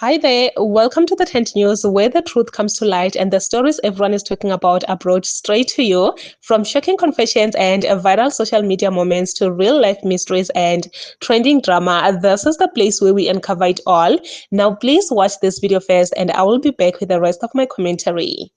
Hi there, welcome to the Tent News, where the truth comes to light and the stories everyone is talking about are brought straight to you. From shocking confessions and viral social media moments to real life mysteries and trending drama, this is the place where we uncover it all. Now, please watch this video first, and I will be back with the rest of my commentary.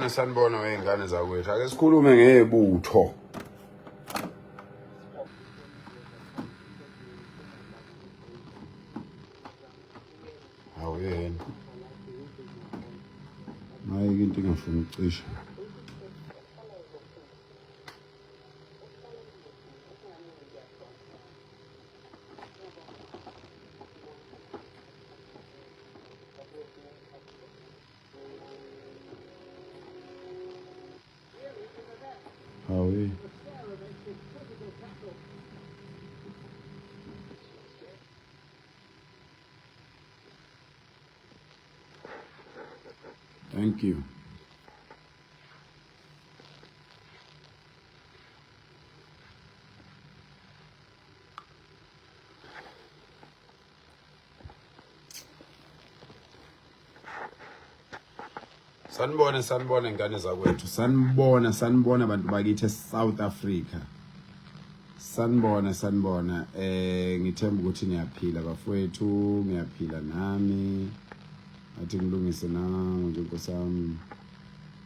Sanibona wey'ngane zakwethu. Ake sikhulume ngebutho. Awuyena. Mayike into engafuni ukucisha. Awe. Thank you. Sanibona ngane zakwethu. Sanibona abantu bakithi eSouth Africa. Sanibona. Ngithemba ukuthi niyaphila bafowethu, ngiyaphila nami. Athi ngilungise nangu nje Nkosi yami.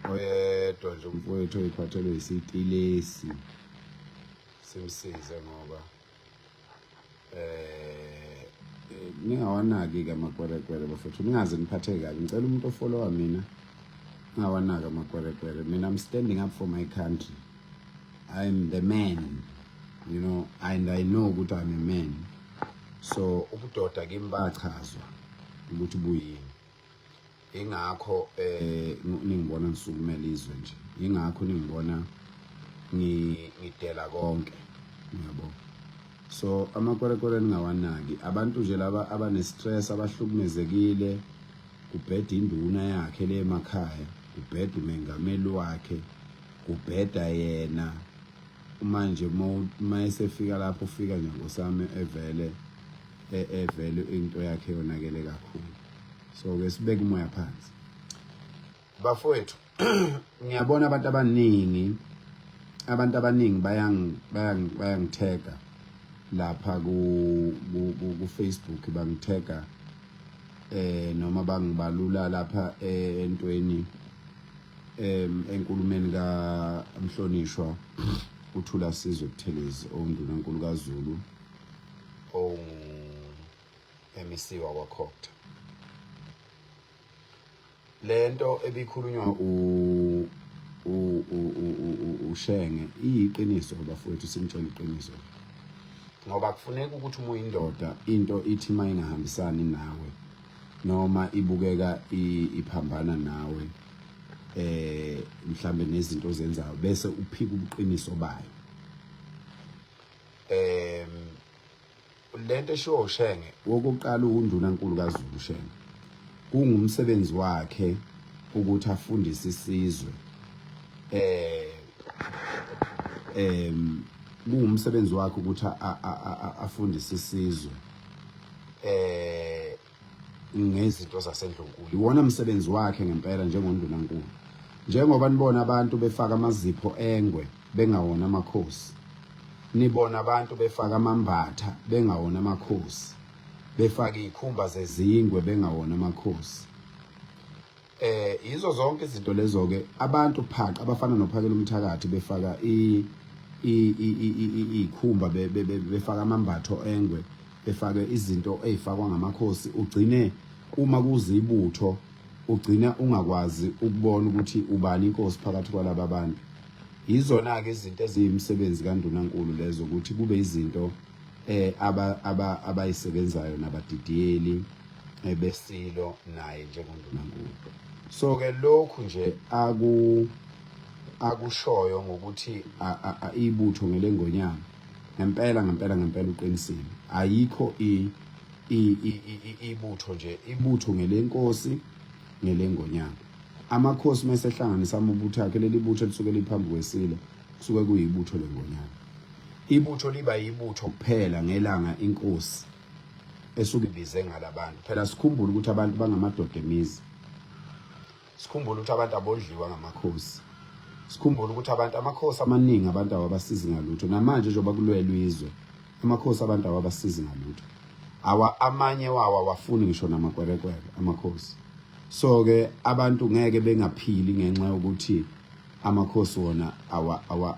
Oyedwa nje umfowethu oyiphathelwe isitilesi. Simsize ngoba ningawanaki ke amakwerekwere bafowethu, ningaze niphatheke kabi. Ngicela umuntu ofollowa mina ningawanaki amakwerekwere. Mina I'm standing up for my country. I'm the man, you know, and I know ukuthi I'm a man. So ubudoda kimi bachazwa ukuthi buyini. Ingakho ningibona ngisukumela izwe nje. Ingakho ningibona ngidela konke. Ngiyabona. So amakwerekwere ningawanaki. Abantu nje laba abane stress, abahlukumezekile, kubheda induna yakhe le emakhaya, kubheda umengameli wakhe, kubheda yena. Manje uma esefika lapho ufika nje ngosame evele into yakhe yonakele kakhulu. So ke sibeke umoya phansi. Bafowethu, ngiyabona abantu abaningi bayangithega lapha ku Facebook, bangithega noma bangibalula lapha entweni enkulumeni ka Mhlonishwa uThula Sizwe Buthelezi, ondunankulu kaZulu, MEC wakwaKhokta. Lento ebikhulunywa uShenge iyiqiniso bafowethu, simtshela iqiniso. Ngoba kufuneka ukuthi uma uyindoda into ithi mayingahambisani nawe noma ibukeka iphambana nawe mhlambe nezinto ozenzayo bese uphika ubuqiniso bayo. Lento esho uShenge wokuqala undunankulu kaZulu uShenge, kungumsebenzi wakhe ukuthi afundise isizwe. Kungumsebenzi wakhe ukuthi afundise isizwe ngezinto zaseNdlunkulu. Iwona umsebenzi wakhe ngempela njengondunankulu. Njengoba nibona abantu befaka amazipho engwe bengawona amakhosi, nibona abantu befaka amambatha bengawona amakhosi, befaka izikhumba zezingwe bengawona amakhosi. Izo zonke izinto lezo ke abantu phaqa abafana nophakela umthakathi befaka izikhumba befaka amambatho engwe, befake izinto ezifakwa ngamakhosi. Ugcine uma kuzibutho ugcina ungakwazi ukubona ukuthi ubani inkosi phakathi kwalaba abantu. Izona ke izinto eziyimsebenzi kaNdunankulu lezo, ukuthi kube izinto abayisebenzayo nabadidiyeli besilo naye njengondunankulu. So ke lokhu nje akushoyo ngokuthi ibutho ngelengonyama ngempela uqinisile. Ayikho ibutho nje, ibutho ngelenkosi ngelengonyama. Amakhosi mesehlanganisa amabutho akhe, leli butho lisuke liphambi kwesilo kusuke kuyibutho lengonyama. Ibutho liba yibutho kuphela ngelanga inkosi esuke ibize ngalabantu. Phela sikhumbule ukuthi abantu bangamadoda emizi, sikhumbule ukuthi abantu abodliwa ngamakhosi, sikhumbule ukuthi amakhosi amaningi abantu awabasizi ngalutho. Namanje njengoba kulwelwa izwe, amakhosi abantu awabasizi ngalutho. Amanye wawo awafuni ngisho namakwerekwere amakhosi. So ke abantu ngeke bengaphili ngenxa yokuthi amakhosi wona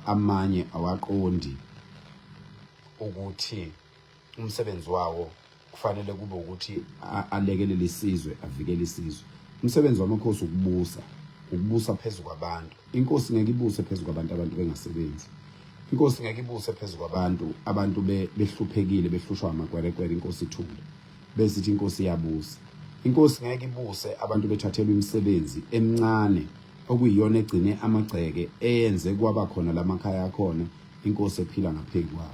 amanye awaqondi ukuthi umsebenzi wawo kufanele kube ukuthi alekelele isizwe, avikele isizwe. Umsebenzi wamakhosi ukubusa phezulu kwabantu. Inkosi ngeke ibuse phezulu kwabantu bengasebenzi. Inkosi ngeke ibuse phezulu kwabantu behluphekile, behlushwa amakwerekwere. Inkosi ithule bese ithi inkosi iyabusa. Inkosi ngeke ibuse abantu bethathelwa imisebenzi emncane okuyiyona egcine amagceke eyenze kwaba khona lamakhaya akhona inkosi ephila ngaphezulu kwawo.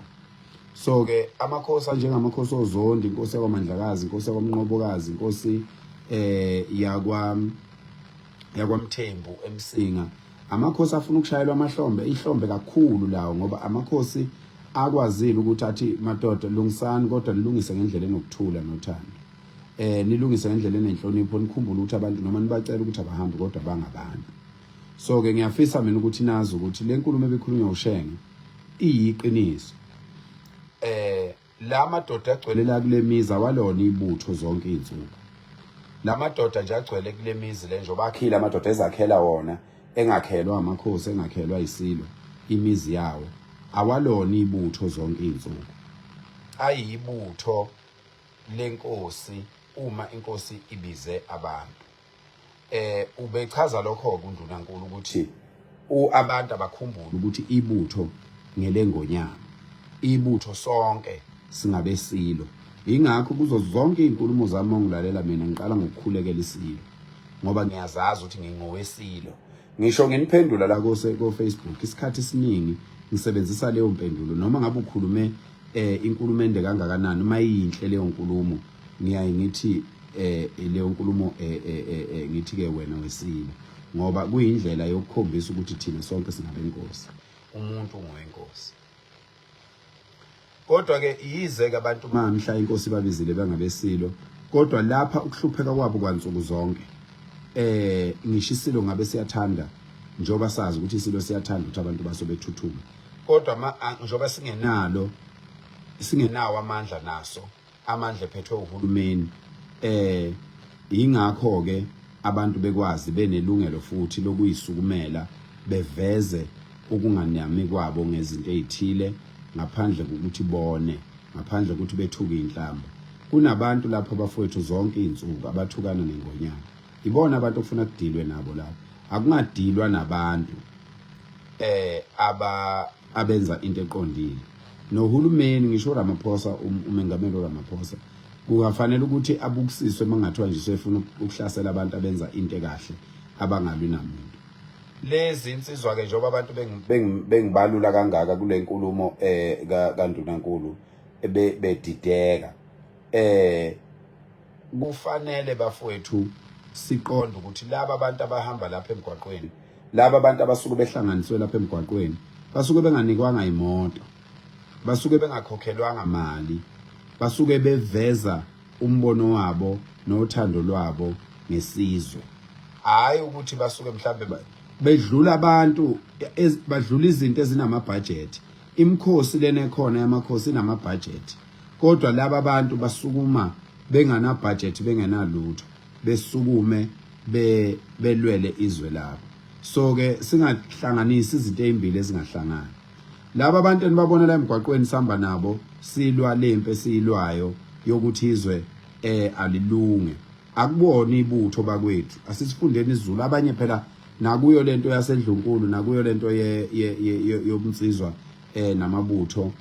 So ke amakhosi njengamakhosi oZondi, inkosi yakwaMandlakazi, inkosi yakwaMnqobokazi, inkosi yakwaMthembu eMsinga, amakhosi afuna ukushayelwa amahlombe, ihlombe kakhulu lawo, ngoba amakhosi akwazile ukuthi athi madoda lungisani, kodwa nilungise ngendlela enokuthula nothando. Nilungise ngendlela enenhlonipho, nikhumbule ukuthi abantu noma nibacela ukuthi abahambe kodwa bangabantu. So ke ngiyafisa mina ukuthi nazi ukuthi le nkulumo ebekhulunywa uShenge iyiqiniso. La madoda agcwele la kule mizi awalona ibutho zonke izinsuku. La madoda nje agcwele kule mizi le nje bakhila amadoda ezakhela wona, engakhelwa amakhosi, engakhelwa isilo, imizi yawo awalona ibutho zonke izinsuku. Ayibutho lenkosi uma inkosi ibize abantu. Ubechaza lokho kuNdunankulu ukuthi abantu abakhumbule ukuthi ibutho ngelengonyama, ibutho sonke singabesilo. Ingakho kuzo zonke izinkulumo zami ongilalela mina ngiqala ngokukhulekela isilo, ngoba ngiyazazi ukuthi ngingowesilo. Ngisho ngeniphendula la ko Facebook isikhathi esiningi ngisebenzisa leyo mpendulo, noma ngabe ukhulume inkulumo ende kangakanani, mayinhle leyo nkulumo ngiyaye ngithi leyo nkulumo ngithi ke wena wesilo, ngoba kuyindlela yokukhombisa ukuthi thina sonke singabenkosi, umuntu ngowenkosi. Kodwa ke yize ke abantu mhla inkosi babizile bangabesilo, kodwa lapha ukuhlupheka kwabo kwansuku zonke ngisho isilo ngabe siyathanda, njoba sazi ukuthi isilo siyathanda ukuthi abantu baso bethuthuma, kodwa njoba singenawo amandla naso, amandla ephethwe uhulumeni, ingakho ke abantu bekwazi benelungelo futhi lokuyisukumela beveze ukunganyami kwabo ngezinto ezithile, ngaphandle kokuthi bone, ngaphandle kokuthi bethuke inhlamba. Kunabantu lapho bafowethu zonke izinsuku abathukana nengonyama. Ibona abantu okufuna kudilwe nabo lapho. Akungadilwa nabantu abenza into eqondile. Nohulumeni ngisho Ramaphosa, umengameli Ramaphosa, kungafanele ukuthi abukisiswe mangathiwa nje sefuna ukuhlasela abantu abenza into ekahle abangalwi namuntu. Lezi insizwa ke njengoba abantu bengibalula kangaka kule nkulumo kaNdunankulu bedideka, kufanele bafowethu siqonde ukuthi laba abantu abahamba lapha emgwaqweni, laba abantu abasuke behlanganiswe lapha emgwaqweni, basuke benganikwanga imoto, basuke bengakhokhelwanga mali, basuke beveza umbono wabo nothando lwabo ngesizwe. Hayi ukuthi basuke mhlambe bedlula abantu, badlula izinto ezinamabudget. Imkhosi lena ekhona yamakhosi inamabudget, kodwa laba abantu basukuma bengana budget, bengenalutho, besukume belwele izwe labo. So ke singahlanganisi izinto ezimbili ezingahlangani. Laba abantu enibabona la emgwaqweni sihamba nabo, silwa lempe siyilwayo yokuthi izwe alilunge. Akubona ibutho bakwethu, asisifundeni isiZulu. Abanye phela nakuyo lento yaseNdlunkulu, nakuyo lento yobunsizwa namabutho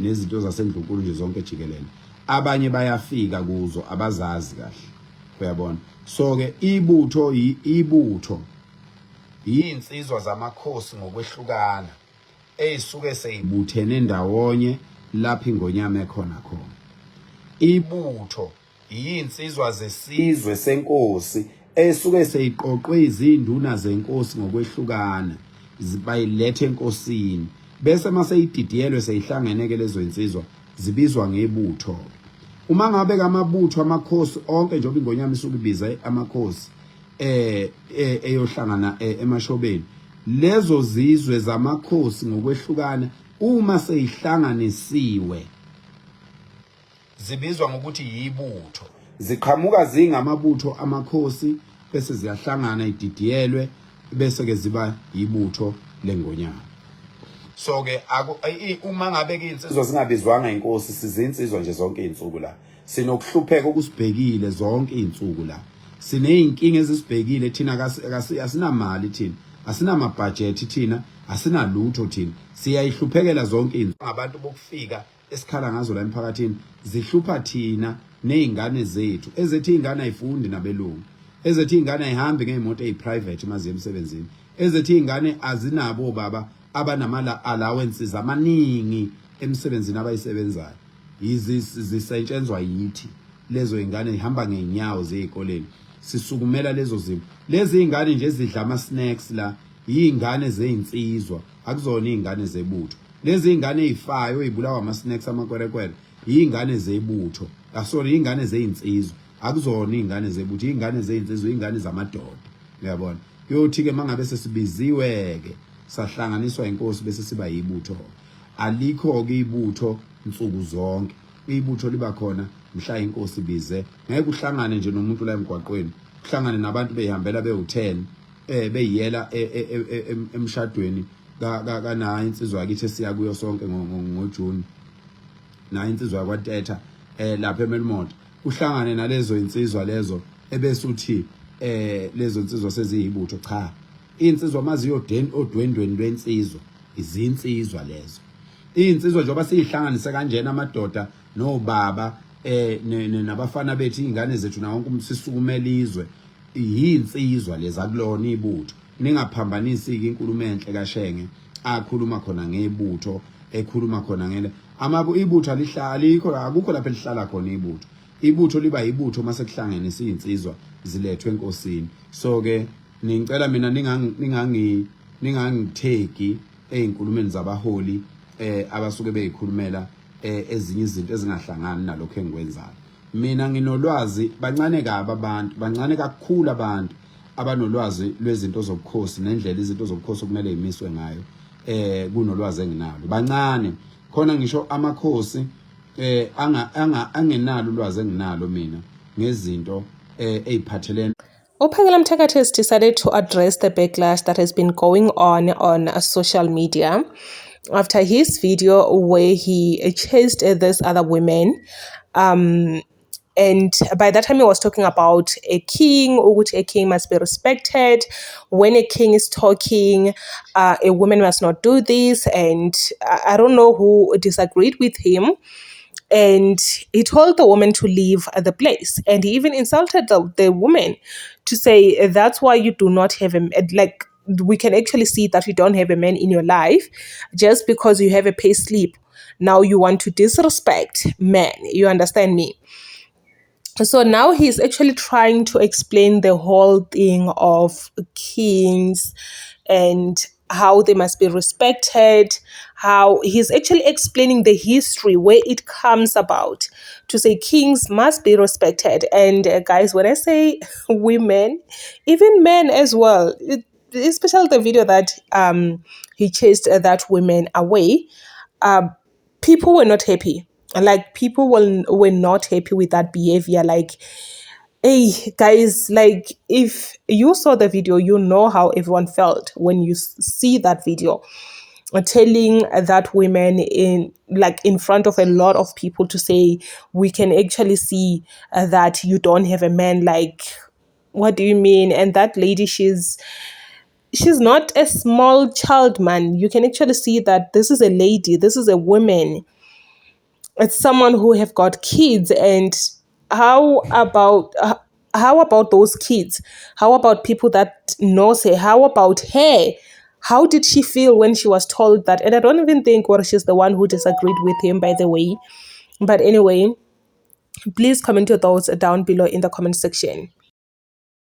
nezinto zaseNdlunkulu nje zonke jikelele, abanye bayafika kuzo abazazi kahle, uyabona. So ke ibutho yinsizwa zamakhosi ngokwehlukana, ey'suke sey'buthene ndawonye lapho ingonyama ekhona khona. Ibutho yinsizwa zesizwe senkosi esuke seyiqoqwe izinduna zenkosi ngokwehlukana bayilethe enkosini bese mase ididiyelwe seyihlangene ke lezo insizwa zibizwa ngebutho. Uma ngabe kamabutho amakhosi onke njengoba ingonyama isuke ibiza amakhosi eyohlangana emashobeni, lezo zizwe zamakhosi ngokwehlukana uma seyihlanganisiwe zibizwa ngokuthi yibutho. Ziqhamuka zingamabutho amakhosi bese ziyahlangana ididiyelwe bese ke ziba yibutho lengonyama. So ke uma ngabe ke insizwa zingabizwanga inkosi, sizinsizwa nje zonke izinsuku la. Sinokuhlupheka okusibhekile zonke izinsuku la. Sineyinkinga ezisibhekile thina asinamali thina. Asinama budget thina, asinalutho thina. Siyayihluphekela zonke izinsuku. Abantu bokufika esikhala ngazo la emphakathini zihlupha thina nezingane zethu. Ezethi ingane ayifundi nabelungu. Ezethi ingane ayihambi ngeimoto eziprivate maziye emsebenzini. Ezethi ingane azinabo baba abanamala allowances amaningi emsebenzini abayisebenzayo. Zisetshenzwa yithi lezo ingane zihamba ngeenyawo zezikoleni. Sisukumela lezo zimo. Lezi ingane nje ezidla ama snacks la yingane zezinsizwa, akuzona izingane zebutho. Lezi ingane ezifayo ezibulawa ama snacks amakwerekwere yingane zebutho. Sorry, ingane zezinsizwa, akuzona izingane zebutho, ingane zezinsizwa, ingane zamadoda. Uyabona? Yothi ke mangabe sesibiziwe ke sahlanganiswa inkosi bese siba yibutho. Alikho ke ibutho insuku zonke. Ibutho liba khona mhla inkosi bize. Ngeke uhlangane nje nomuntu la emgwaqweni. Uhlangane nabantu behambela be10 beyiyela emshadweni kana insizwa yakithi siya kuyo sonke ngoJune. Na insizwa yakwaTetha lapha eMelmont. Uhlangane nalezo insizwa lezo ebese uthi lezo insizwa seziyibutho. Cha, insizwa maziyodeni odwendweni lwensizwa izinsizwa lezo. Insizwa njengoba siyihlanganise kanjena amadoda nobaba nabafana bethu ingane zethu na wonke umuntu sisukumela izwe yinsizwa leza kulona ibutho. Ningaphambanisi inkulumo enhle kaShenge akhuluma khona ngebutho ekhuluma khona ngele ibutho alikho akukho lapha elihlala khona ibutho. Ibutho liba yibutho mase kuhlangene siyinsizwa zilethwe enkosini. So ke ngicela mina ningangitheki einkulumeni zabaholi abasuke beyikhulumela ezinye izinto ezingahlangani nalokho engikwenzayo. Mina nginolwazi bancane kabi abantu, bancane kakhulu abantu abanolwazi lwezinto zobukhosi nendlela izinto zobukhosi kumele imiswe ngayo kunolwazi enginalo. Bancane khona ngisho amakhosi angenalo ulwazi enginalo mina ngezinto eziphathelene. Uphakela Mthakathi has decided to address the backlash that has been going on social media after his video where he chased these other women. And by that time he was talking about a king, which a king must be respected. When a king is talking, a woman must not do this. And I don't know who disagreed with him. And he told the woman to leave the place. And he even insulted the woman to say, that's why you do not have like, we can actually see that you don't have a man in your life just because you have a pay slip. Now you want to disrespect men. You understand me? So now he's actually trying to explain the whole thing of kings and how they must be respected, how he's actually explaining the history where it comes about to say kings must be respected. And guys, when I say women, even men as well, especially the video that he chased that woman away, people were not happy. Like, people were not happy with that behavior. Like, hey guys, like, if you saw the video, you know how everyone felt when you see that video, telling that women in front of a lot of people to say, we can actually see that you don't have a man. Like, what do you mean? And that lady, she's not a small child, man. You can actually see that this is a lady, this is a woman. It's someone who have got kids. And how about those kids? How about people that knows her? How about her? How did she feel when she was told that? And I don't even think she's the one who disagreed with him, by the way. But anyway, please comment your thoughts down below in the comment section.